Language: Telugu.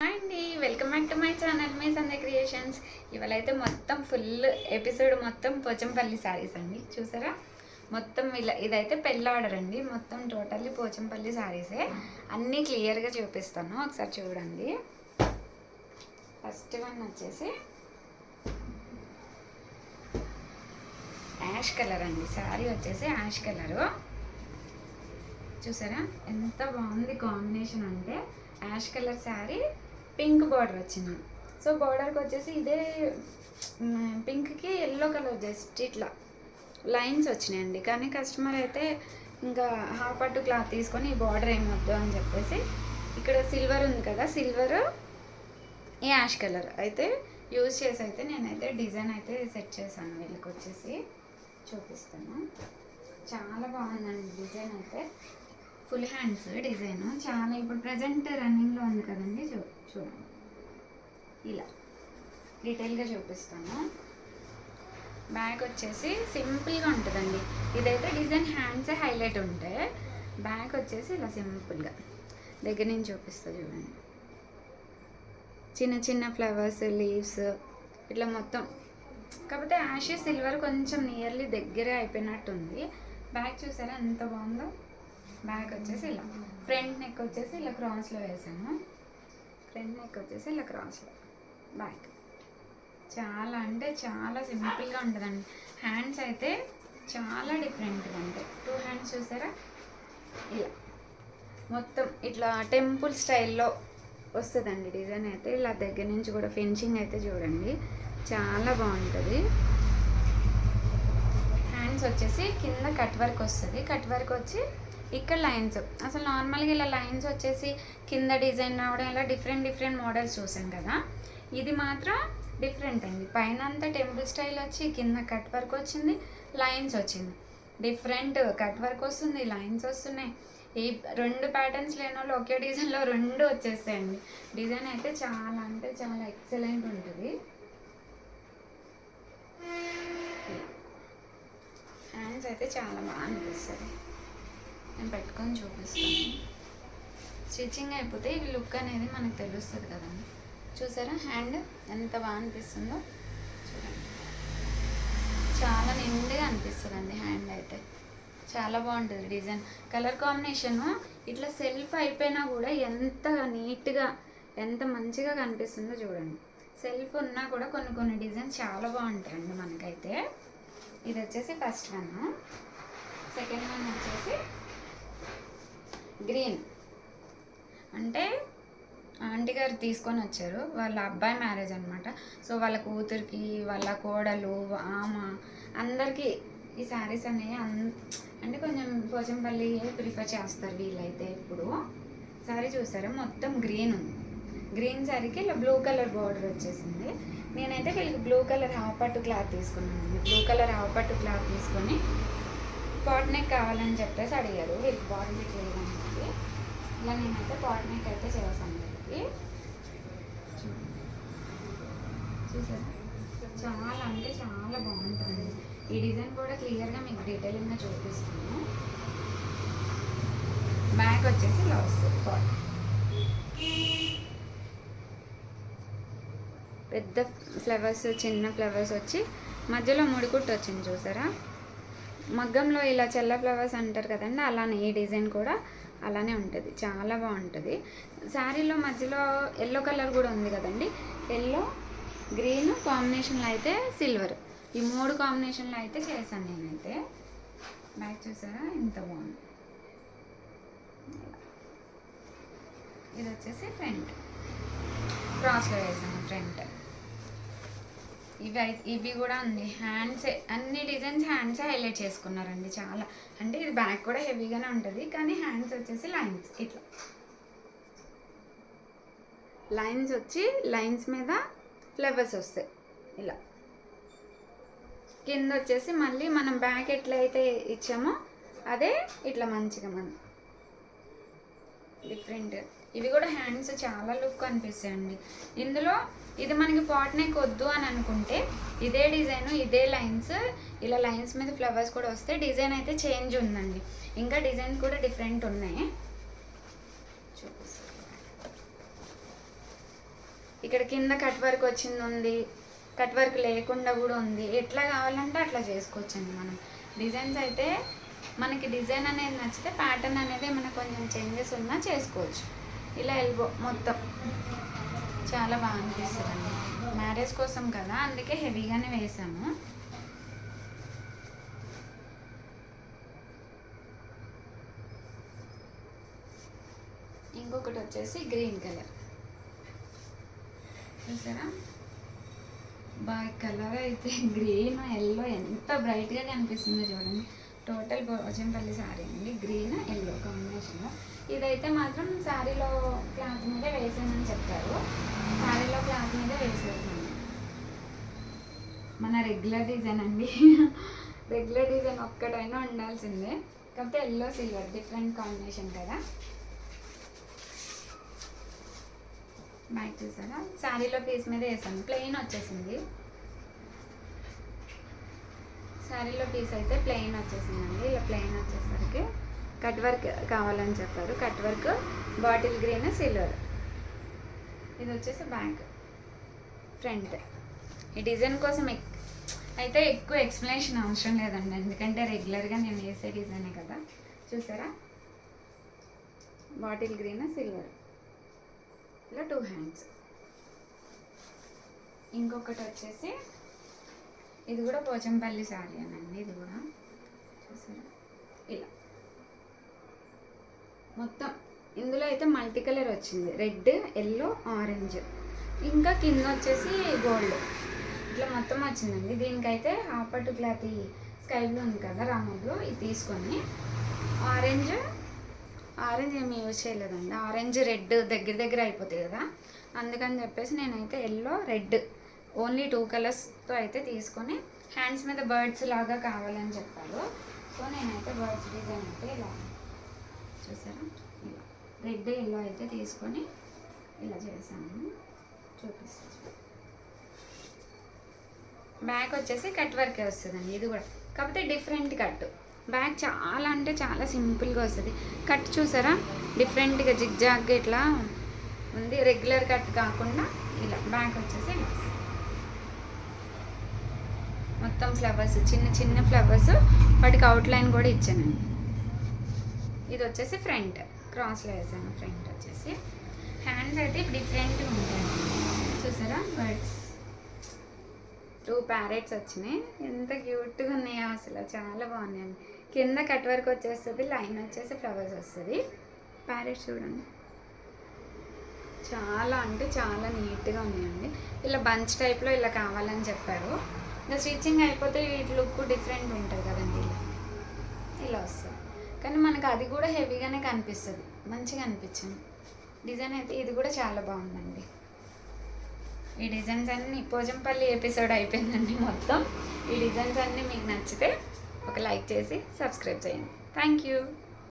హాయ్ అండి, welcome back to my channel me Sandhya creations. ఇవాళ అయితే మొత్తం ఫుల్ ఎపిసోడ్ మొత్తం పోచంపల్లి శారీస్ అండి. చూసారా, మొత్తం ఇలా ఇదైతే పెళ్ళి ఆర్డర్ అండి. మొత్తం టోటల్లీ పోచంపల్లి శారీసే. అన్నీ క్లియర్గా చూపిస్తాను, ఒకసారి చూడండి. ఫస్ట్ వన్ వచ్చేసి యాష్ కలర్ అండి. శారీ వచ్చేసి యాష్ కలరు. చూసారా ఎంత బాగుంది కాంబినేషన్ అంటే, ash colour sari pink border వచ్చింది. సో బార్డర్కి వచ్చేసి ఇదే పింక్కి ఎల్లో కలర్ జస్ట్ ఇట్లా లైన్స్ వచ్చినాయండి. కానీ కస్టమర్ అయితే ఇంకా హాఫ్ పట్టు క్లాత్ తీసుకొని ఈ బార్డర్ ఏమొద్దు అని చెప్పేసి ఇక్కడ సిల్వర్ ఉంది కదా, సిల్వర్ ఈ యాష్ కలర్ అయితే యూజ్ చేసి అయితే నేనైతే డిజైన్ అయితే సెట్ చేశాను. వీళ్ళకి వచ్చేసి చూపిస్తాను. చాలా బాగుందండి డిజైన్ అయితే. ఫుల్ హ్యాండ్స్ డిజైన్ చాలా ఇప్పుడు ప్రజెంట్ రన్నింగ్లో ఉంది కదండి. చూడండి ఇలా డీటెయిల్గా చూపిస్తాను. బ్యాగ్ వచ్చేసి సింపుల్గా ఉంటుందండి. ఇదైతే డిజైన్ హ్యాండ్సే హైలైట్ ఉంటాయి. బ్యాగ్ వచ్చేసి ఇలా సింపుల్గా దగ్గర నుంచి చూపిస్తా చూడండి. చిన్న చిన్న ఫ్లవర్స్, లీవ్స్ ఇట్లా మొత్తం. కాకపోతే యాష్ సిల్వర్ కొంచెం నియర్లీ దగ్గరే అయిపోయినట్టుంది. బ్యాగ్ చూసారా ఎంత బాగుందో. బ్యాక్ వచ్చేసి ఇలా, ఫ్రంట్ నెక్ వచ్చేసి ఇలా క్రాస్లో వేసాను. ఫ్రంట్ నెక్ వచ్చేసి ఇలా క్రాస్లో, బ్యాక్ చాలా అంటే చాలా సింపుల్గా ఉంటుందండి. హ్యాండ్స్ అయితే చాలా డిఫరెంట్గా ఉంటాయి. 2 హ్యాండ్స్ చూసారా ఇలా మొత్తం ఇట్లా టెంపుల్ స్టైల్లో వస్తుందండి డిజైన్ అయితే. ఇలా దగ్గర నుంచి కూడా ఫినిషింగ్ అయితే చూడండి చాలా బాగుంటుంది. హ్యాండ్స్ వచ్చేసి కింద కట్ వర్క్ వస్తుంది. కట్ వర్క్ వచ్చి ఇక్కడ లైన్స్. అసలు నార్మల్గా ఇలా లైన్స్ వచ్చేసి కింద డిజైన్ రావడం, ఇలా డిఫరెంట్ మోడల్స్ చూసాం కదా. ఇది మాత్రం డిఫరెంట్ అండి. పైన అంతా టెంపుల్ స్టైల్ వచ్చి కింద కట్ వర్క్ వచ్చింది, లైన్స్ వచ్చింది. డిఫరెంట్ కట్ వర్క్ వస్తుంది, లైన్స్ వస్తున్నాయి. ఈ 2 ప్యాటర్న్స్ లేని వాళ్ళు ఒకే డిజైన్లో 2 వచ్చేస్తాయండి. డిజైన్ అయితే చాలా అంటే చాలా ఎక్సలెంట్ ఉంటుంది. హ్యాండ్స్ అయితే చాలా బాగా అనిపిస్తుంది. నేను పెట్టుకొని చూపిస్తాను. స్టిచ్చింగ్ అయిపోతే ఈ లుక్ అనేది మనకు తెలుస్తుంది కదండి. చూసారా హ్యాండ్ ఎంత బాగా అనిపిస్తుందో చూడండి. చాలా నిండుగా అనిపిస్తుందండి హ్యాండ్ అయితే. చాలా బాగుంటుంది డిజైన్. కలర్ కాంబినేషను ఇట్లా సెల్ఫ్ అయిపోయినా కూడా ఎంత నీట్గా ఎంత మంచిగా కనిపిస్తుందో చూడండి. సెల్ఫ్ ఉన్నా కూడా కొన్ని డిజైన్స్ చాలా బాగుంటాయండి మనకైతే. ఇది వచ్చేసి ఫస్ట్ వన్. సెకండ్ వన్ వచ్చేసి గ్రీన్. అంటే ఆంటీ గారు తీసుకొని వచ్చారు, వాళ్ళ అబ్బాయి మ్యారేజ్ అనమాట. సో వాళ్ళ కూతురికి, వాళ్ళ కోడలు, ఆమ అందరికీ ఈ శారీస్ అనేవి అంటే కొంచెం పోచంపల్లి ప్రిఫర్ చేస్తారు వీళ్ళైతే. ఇప్పుడు శారీ చూసారా మొత్తం గ్రీన్ ఉంది. గ్రీన్ శారీకి ఇలా బ్లూ కలర్ బార్డర్ వచ్చేసింది. నేనైతే వీళ్ళకి బ్లూ కలర్ హాఫ్ పట్టు క్లాత్ తీసుకున్నానండి. బ్లూ కలర్ హాఫ్ పట్టు క్లాత్ తీసుకొని పాట్ నెక్ కావాలని చెప్పేసి అడిగారు. వీళ్ళకి బాడీ నెక్ లేదని ఇలా నేనైతే పాట్ నెక్ అయితే చేస్తాను వీళ్ళకి. చూసారా చాలా అంటే చాలా బాగుంటుంది. ఈ డిజైన్ కూడా క్లియర్గా మీకు డీటెయిలింగ్గా చూపిస్తాను. బ్యాక్ వచ్చేసి ఇలా వస్తుంది. పాట్ పెద్ద ఫ్లవర్స్, చిన్న ఫ్లవర్స్ వచ్చి మధ్యలో ముడికుట్టు వచ్చింది చూసారా. మగ్గంలో ఇలా చెల్ల ఫ్లవర్స్ అంటారు కదండి, అలానే ఈ డిజైన్ కూడా అలానే ఉంటుంది. చాలా బాగుంటుంది. శారీలో మధ్యలో ఎల్లో కలర్ కూడా ఉంది కదండి. ఎల్లో, గ్రీన్ కాంబినేషన్లో అయితే సిల్వర్, ఈ 3 కాంబినేషన్లో అయితే చేశాను నేనైతే. బ్యాక్ చూసారా ఎంత బాగుంది. ఇది వచ్చేసి ఫ్రంట్ క్రాస్లో వేసాను ఫ్రంట్. ఇవి కూడా ఉంది. హ్యాండ్సే అన్ని డిజైన్స్ హ్యాండ్సే హైలైట్ చేసుకున్నారండి చాలా. అంటే ఇది బ్యాక్ కూడా హెవీగానే ఉంటుంది, కానీ హ్యాండ్స్ వచ్చేసి లైన్స్ ఇట్లా లైన్స్ వచ్చి లైన్స్ మీద ఫ్లవర్స్ వస్తాయి ఇలా. కింద వచ్చేసి మళ్ళీ మనం బ్యాక్ ఎట్లయితే ఇచ్చామో అదే ఇట్లా మంచిగా మనం డిఫరెంట్. ఇవి కూడా హ్యాండ్స్ చాలా లుక్ అనిపిస్తాయండి. ఇందులో ఇది మనకి పాట్ నెక్ వద్దు అని అనుకుంటే ఇదే డిజైన్, ఇదే లైన్స్, ఇలా లైన్స్ మీద ఫ్లవర్స్ కూడా వస్తే డిజైన్ అయితే చేంజ్ ఉందండి. ఇంకా డిజైన్స్ కూడా డిఫరెంట్ ఉన్నాయి. చూపిస్తాను. ఇక్కడ కింద కట్ వర్క్ వచ్చింది ఉంది, కట్ వర్క్ లేకుండా కూడా ఉంది. ఎట్లా కావాలంటే అట్లా చేసుకోవచ్చండి మనం. డిజైన్స్ అయితే మనకి డిజైన్ అనేది నచ్చితే ప్యాటర్న్ అనేది ఏమైనా కొంచెం చేంజెస్ ఉన్నా చేసుకోవచ్చు. ఇలా ఎల్బో మొత్తం చాలా బాగా అనిపిస్తుందండి. మ్యారేజ్ కోసం కదా, అందుకే హెవీగానే వేసాము. ఇంకొకటి వచ్చేసి గ్రీన్ కలర్ చూసారా, బాగా కలర్ అయితే గ్రీన్ ఎల్లో ఎంత బ్రైట్గా కనిపిస్తుందో చూడండి. టోటల్ పోచంపల్లి శారీ అండి, గ్రీన్ ఎల్లో కాంబినేషన్లో. ఇదైతే మాత్రం శారీలో క్లాత్ మీద వేసానని చెప్పారు. శారీలో క్లాత్ మీద వేసేసాను. మన రెగ్యులర్ డిజైన్ అండి. రెగ్యులర్ డిజైన్ ఒక్కటైనా ఉండాల్సిందే. కాకపోతే ఎల్లో సిల్వర్ డిఫరెంట్ కాంబినేషన్ కదా. బ్యాక్ చూసారా, శారీలో పీస్ మీద వేసాను. ప్లెయిన్ వచ్చేసింది, శారీలో పీస్ అయితే ప్లెయిన్ వచ్చేసిందండి. ఇలా ప్లెయిన్ వచ్చేసరికి కట్ వర్క్ కావాలని చెప్పారు. Cut work bottle green silver. ఇది వచ్చేసి బ్యాక్, ఫ్రంట్. ఈ డిజైన్ కోసం అయితే ఎక్కువ ఎక్స్ప్లెనేషన్ అవసరం లేదండి, ఎందుకంటే రెగ్యులర్గా నేను వేసే డిజైనే కదా. చూసారా, బాటిల్ గ్రీన్ సిల్వర్, ఇలా 2 హ్యాండ్స్. ఇంకొకటి వచ్చేసి ఇది కూడా పోచంపల్లి శారీ అనండి. ఇది కూడా చూసారా, ఇలా మొత్తం ఇందులో అయితే మల్టీ కలర్ వచ్చింది, రెడ్ ఎల్లో ఆరెంజ్, ఇంకా కింద వచ్చేసి గోల్డ్, ఇట్లా మొత్తం వచ్చిందండి. దీనికైతే హాఫ్ పట్టు క్లాత్ స్కై బ్లూ ఉంది కదా రాములు, ఇది తీసుకొని ఆరెంజ్ ఏమి యూజ్ చేయలేదండి. ఆరెంజ్ రెడ్ దగ్గర దగ్గర అయిపోతాయి కదా, అందుకని చెప్పేసి నేనైతే ఎల్లో రెడ్ ఓన్లీ 2 కలర్స్తో అయితే తీసుకొని హ్యాండ్స్ మీద బర్డ్స్ లాగా కావాలని చెప్పారు. సో నేనైతే బర్డ్స్ డిజైన్ అయితే ఇలా చూసారా, ఇలా రెడ్ ఎల్లో అయితే తీసుకొని ఇలా చేశాను. చూపిస్తాను. బ్యాక్ వచ్చేసి కట్ వర్కే వస్తుందండి. ఇది కూడా కాకపోతే డిఫరెంట్ కట్. బ్యాక్ చాలా అంటే చాలా సింపుల్గా వస్తుంది. కట్ చూసారా, డిఫరెంట్గా జిగ్జాగ్గా ఇట్లా ఉంది. రెగ్యులర్ కట్ కాకుండా ఇలా బ్యాక్ వచ్చేసి మొత్తం ఫ్లవర్స్, చిన్న చిన్న ఫ్లవర్స్, వాటికి అవుట్లైన్ కూడా ఇచ్చానండి. ఇది వచ్చేసి ఫ్రంట్, క్రాస్లో వేసాను. ఫ్రంట్ వచ్చేసి హ్యాండ్స్ అయితే డిఫరెంట్గా ఉంటాయి. చూసారా, బర్డ్స్ 2 ప్యారెట్స్ వచ్చినాయి. ఎంత క్యూట్గా ఉన్నాయో అసలు, చాలా బాగున్నాయండి. కింద కట్ వర్క్ వచ్చేస్తుంది, లైన్ వచ్చేసి ఫ్లవర్స్ వస్తుంది. ప్యారెట్స్ చూడండి, చాలా అంటే చాలా నీట్గా ఉన్నాయండి. ఇలా బంచ్ టైప్లో ఇలా కావాలని చెప్పారు. ఇంకా స్టిచ్చింగ్ అయిపోతే వీటి లుక్ డిఫరెంట్ ఉంటుంది కదండి. ఇలా వస్తుంది, కానీ మనకు అది కూడా హెవీగానే కనిపిస్తుంది. మంచిగా అనిపించింది డిజైన్ అయితే. ఇది కూడా చాలా బాగుందండి. ఈ డిజైన్స్ అన్నీ పోచంపల్లి ఎపిసోడ్ అయిపోయిందండి మొత్తం. ఈ డిజైన్స్ అన్నీ మీకు నచ్చితే ఒక లైక్ చేసి సబ్స్క్రైబ్ చేయండి. Thank you.